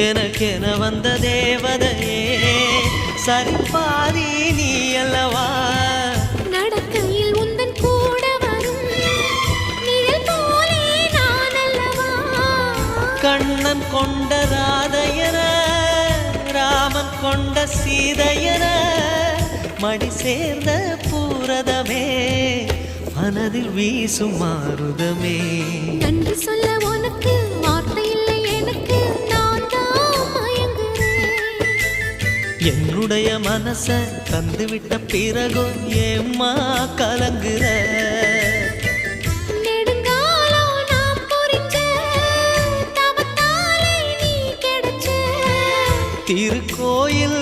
எனக்கென வந்த தேவதையே சரிபாதி நீ அல்லவா நடக்கையில் உந்தன் கூட வரும் நிழல் போலே நான் அல்லவா கண்ணன் கொண்ட ராதையர ராமன் கொண்ட சீதையர மடி சேர்ந்த பூரதமே மனதில் வீசும் மாருதமே நன்றி சொல்ல உனக்கு வார்த்தை இல்லை எனக்கு நான் தான் மயங்குறேன் என்னுடைய மனச தந்துவிட்ட பிறகும் ஏம்மா கலங்குற நெடுங்காலம் நாம் புரிஞ்ச தவத்தாலே நீ கிடைச்ச திருக்கோயில்